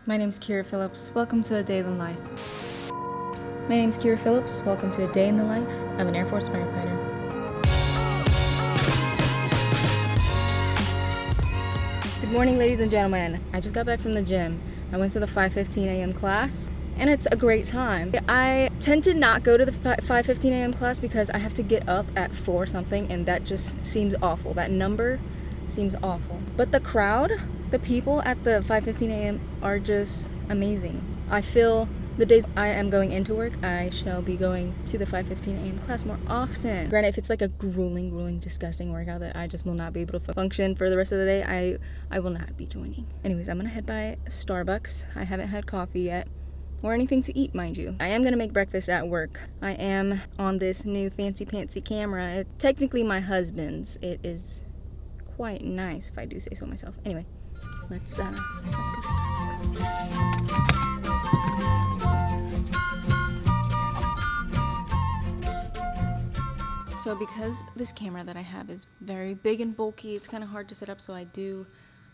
My name's Kira Phillips. Welcome to the Day in the Life. My name's Kira Phillips. Welcome to a day in the life of an Air Force firefighter. Good morning, ladies and gentlemen. I just got back from the gym. I went to the 5:15 a.m. class, and it's a great time. I tend to not go to the 5:15 a.m. class because I have to get up at 4 something, and that just seems awful. That number seems awful. But the crowd, the people at the 5:15 a.m. are just amazing. I feel the days I am going into work, I shall be going to the 5:15 a.m. class more often. Granted, if it's like a grueling, disgusting workout that I just will not be able to function for the rest of the day, I will not be joining. Anyways, I'm gonna head by Starbucks. I haven't had coffee yet, or anything to eat, mind you. I am gonna make breakfast at work. I am on this new fancy camera. It's technically my husband's. It is quite nice, if I do say so myself. Anyway, let's go to Starbucks. So because this camera that I have is very big and bulky, it's kind of hard to set up, so I do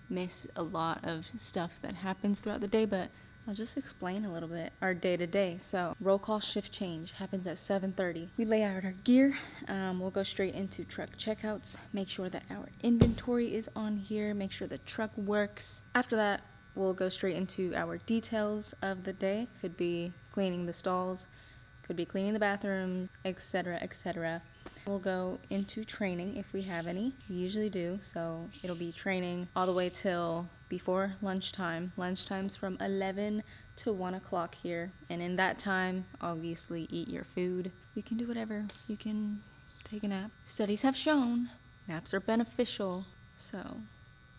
miss a lot of stuff that happens throughout the day, but I'll just explain a little bit our day-to-day. So roll call shift change happens at 7:30. We lay out our gear. We'll go straight into truck checkouts, make sure that our inventory is on here, make sure the truck works. After that, we'll go straight into our details of the day. Could be cleaning the stalls, could be cleaning the bathrooms, etc., etc. We'll go into training if we have any. We usually do, so it'll be training all the way till before lunchtime. Lunchtime's from 11 to 1 o'clock here, and in that time, obviously eat your food. You can do whatever. You can take a nap. Studies have shown naps are beneficial, so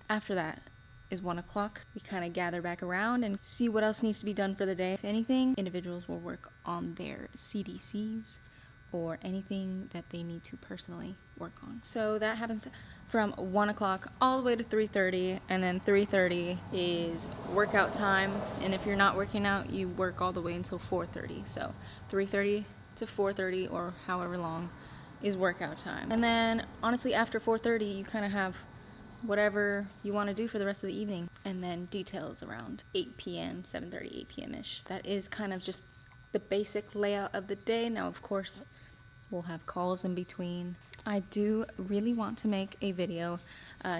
after that is 1 o'clock. We kind of gather back around and see what else needs to be done for the day. If anything, individuals will work on their CDCs or anything that they need to personally work on. So that happens from 1 o'clock all the way to 3:30, and then 3:30 is workout time, and if you're not working out, you work all the way until 4:30. So 3:30 to 4:30, or however long, is workout time. And then honestly, after 4:30, you kind of have whatever you want to do for the rest of the evening, and then details around 8 p.m., 7:30, 8 p.m.-ish. That is kind of just the basic layout of the day. Now, of course, we'll have calls in between. I do really want to make a video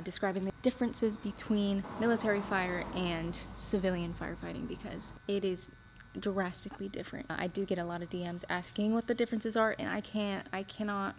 describing the differences between military fire and civilian firefighting, because it is drastically different. I do get a lot of DMs asking what the differences are, and I cannot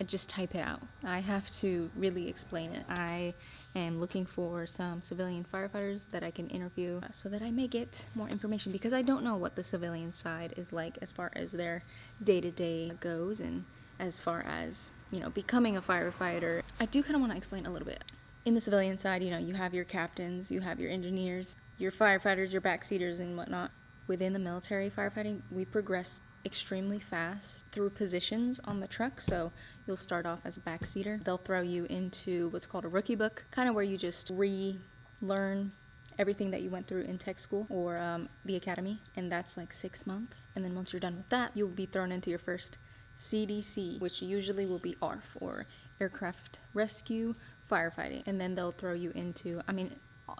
just type it out. I have to really explain it. I am looking for some civilian firefighters that I can interview so that I may get more information, because I don't know what the civilian side is like as far as their day-to-day goes, and as far as, you know, becoming a firefighter. I do kind of want to explain a little bit. In the civilian side, you know, you have your captains, you have your engineers, your firefighters, your backseaters and whatnot. Within the military firefighting, we progress extremely fast through positions on the truck. So you'll start off as a backseater. They'll throw you into what's called a rookie book, kind of where you just relearn everything that you went through in tech school or the academy, and that's like 6 months. And then once you're done with that, you'll be thrown into your first CDC, which usually will be ARF, or aircraft rescue firefighting. And then they'll throw you into, I mean,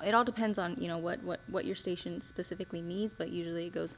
it all depends on, you know, what your station specifically needs, but usually it goes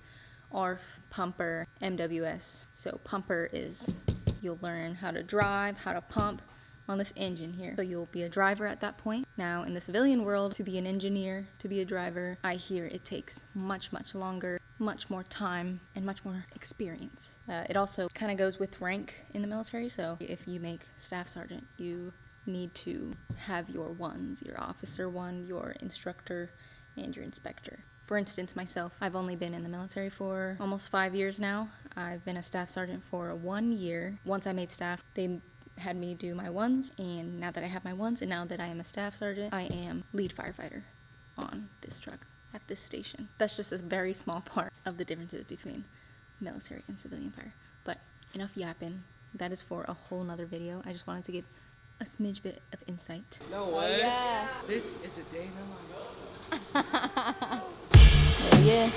ARF, pumper, MWS. So pumper is, you'll learn how to drive, how to pump on this engine here. So you'll be a driver at that point. Now in the civilian world, to be an engineer, to be a driver, I hear it takes much longer, much more time, and much more experience. It also kind of goes with rank in the military. So if you make staff sergeant, you need to have your ones, your officer one, your instructor, and your inspector. For instance, myself, I've only been in the military for almost 5 years now. I've been a staff sergeant for 1 year. Once I made staff, they had me do my ones, and now that I have my ones, and now that I am a staff sergeant, I am lead firefighter on this truck at this station. That's just a very small part of the differences between military and civilian fire. But enough yapping. That is for a whole nother video. I just wanted to give a smidge bit of insight. No way. Oh, yeah. This is a day in the life. Oh, yeah.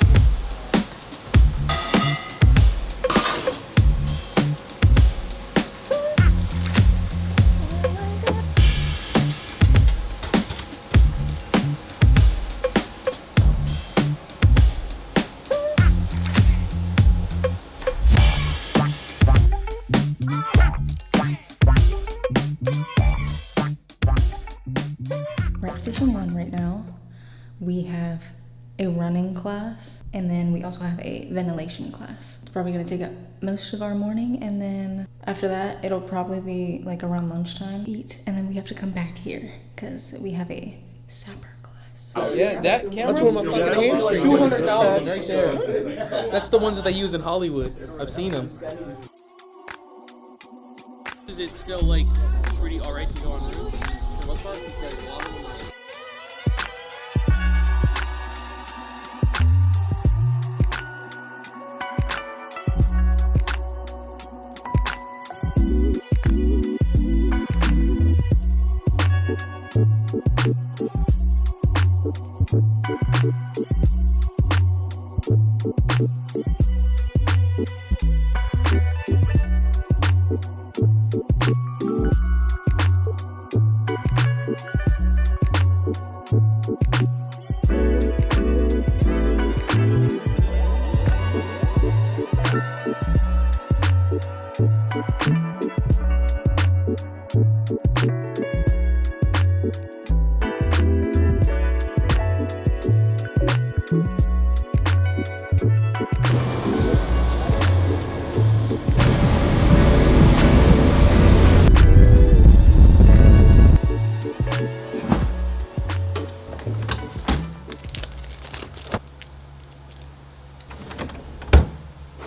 we have a running class, and then we also have a ventilation class. It's probably gonna take up most of our morning, and then after that, it'll probably be like around lunchtime, eat, and then we have to come back here because we have a sapper class. Oh, yeah, that camera? That's one of my fucking hamstrings. 200,000 right there. That's the ones that they use in Hollywood. I've seen them. Is it still like pretty alright to go on roofs for the most part? Because a lot of them are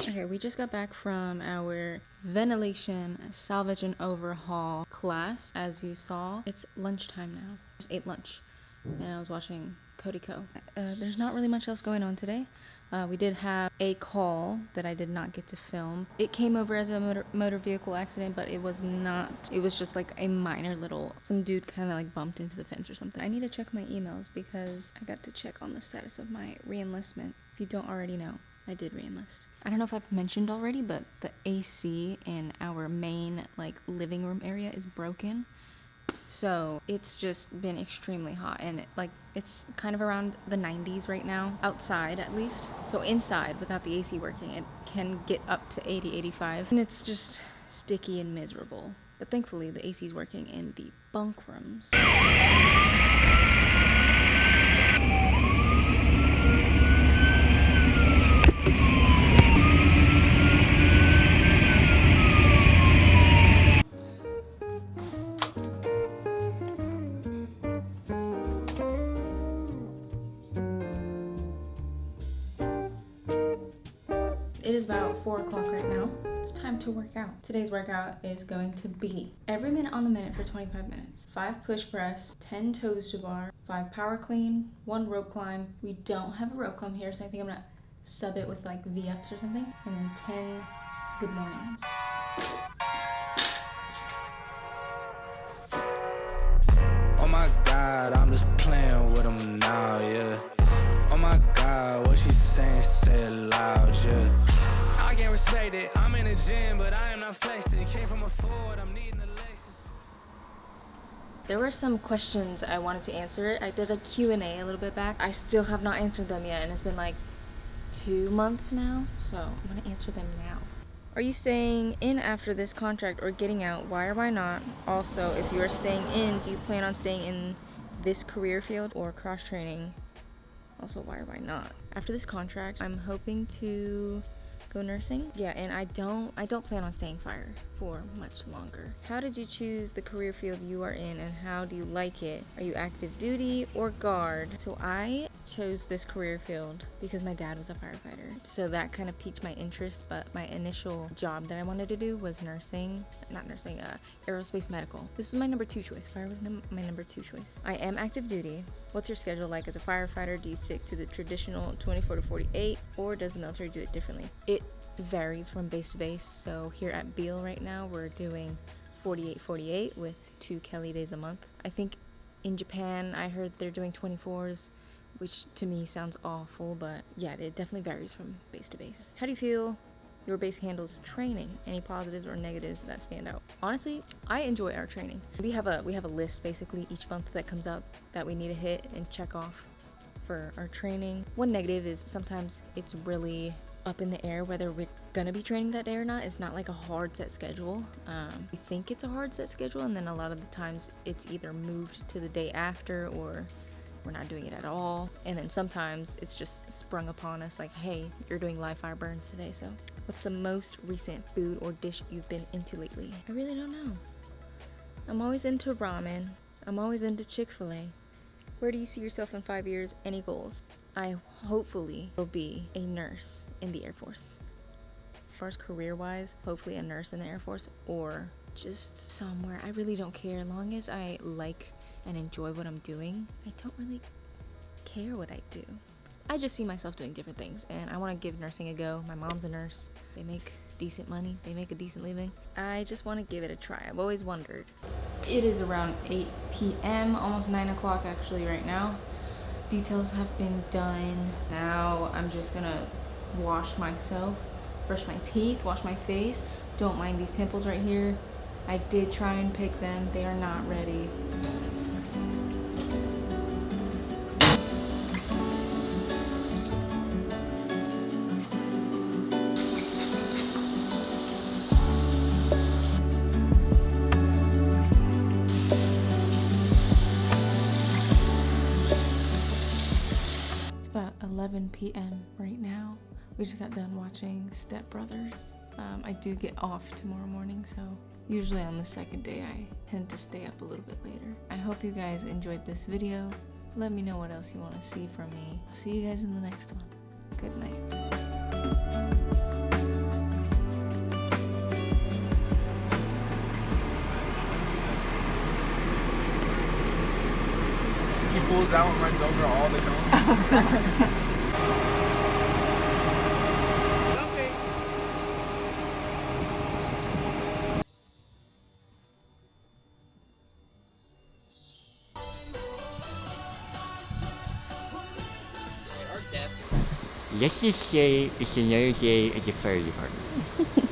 Okay, we just got back from our ventilation, salvage, and overhaul class. As you saw, it's lunchtime now. Just ate lunch, and I was watching Cody Co. There's not really much else going on today. We did have a call that I did not get to film. It came over as a motor vehicle accident, but it was not. It was just like a minor little, some dude kind of like bumped into the fence or something. I need to check my emails because I got to check on the status of my re-enlistment. If you don't already know, I did re-enlist. I don't know if I've mentioned already, but the AC in our main like living room area is broken. So it's just been extremely hot, and it's kind of around the 90s right now, outside at least. So inside, without the AC working, it can get up to 80, 85, and it's just sticky and miserable. But thankfully, the AC is working in the bunk rooms. It is about 4 o'clock right now. It's time to work out. Today's workout is going to be every minute on the minute for 25 minutes. 5 push press, 10 toes to bar, 5 power clean, 1 rope climb. We don't have a rope climb here, so I think I'm gonna sub it with like V-ups or something. And then 10 good mornings. Oh my God, I'm just playing with them now, yeah. Oh my God, what she saying, say it loud, yeah. I can't respect it, I'm in the gym, but I am not flexing. Came from a Ford, I'm needing a Lexus. There were some questions I wanted to answer. I did a Q&A a little bit back. I still have not answered them yet, and it's been like 2 months now, so I'm gonna answer them now. Are you staying in after this contract or getting out? Why or why not? Also, if you are staying in, do you plan on staying in this career field or cross-training? Also, why or why not? After this contract, I'm hoping to go nursing. Yeah, and I don't plan on staying fire for much longer. How did you choose the career field you are in, and how do you like it? Are you active duty or guard? So I chose this career field because my dad was a firefighter. So that kind of piqued my interest, but my initial job that I wanted to do was aerospace medical. This is my number 2 choice. Fire was my number 2 choice. I am active duty. What's your schedule like as a firefighter? Do you stick to the traditional 24 to 48, or does the military do it differently? It varies from base to base. So here at Beale right now, we're doing 48-48 with 2 Kelly days a month. I think in Japan, I heard they're doing 24s, which to me sounds awful, but yeah, it definitely varies from base to base. How do you feel your base handles training? Any positives or negatives that stand out? Honestly, I enjoy our training. We have a list basically each month that comes up that we need to hit and check off for our training. One negative is sometimes it's really up in the air whether we're gonna be training that day or not. It's not like a hard set schedule. We think it's a hard set schedule, and then a lot of the times it's either moved to the day after or we're not doing it at all. And then sometimes it's just sprung upon us like, hey, you're doing live fire burns today. So what's the most recent food or dish you've been into lately? I really don't know. I'm always into ramen. I'm always into Chick-fil-A. Where do you see yourself in 5 years? Any goals? I hopefully will be a nurse in the Air Force. As far as career-wise, hopefully a nurse in the Air Force or just somewhere. I really don't care. As long as I like and enjoy what I'm doing, I don't really care what I do. I just see myself doing different things, and I want to give nursing a go. My mom's a nurse. They make decent money. They make a decent living. I just want to give it a try. I've always wondered. It is around 8 p.m., almost 9 o'clock actually right now. Details have been done. Now I'm just gonna wash myself, brush my teeth, wash my face. Don't mind these pimples right here. I did try and pick them. They are not ready. It's about 11 p.m. right now. We just got done watching Step Brothers. I do get off tomorrow morning, so usually on the second day I tend to stay up a little bit later. I hope you guys enjoyed this video. Let me know what else you want to see from me. I'll see you guys in the next one. Good night. He pulls out and runs over all the cones. Let's just say it's another day at the fire department.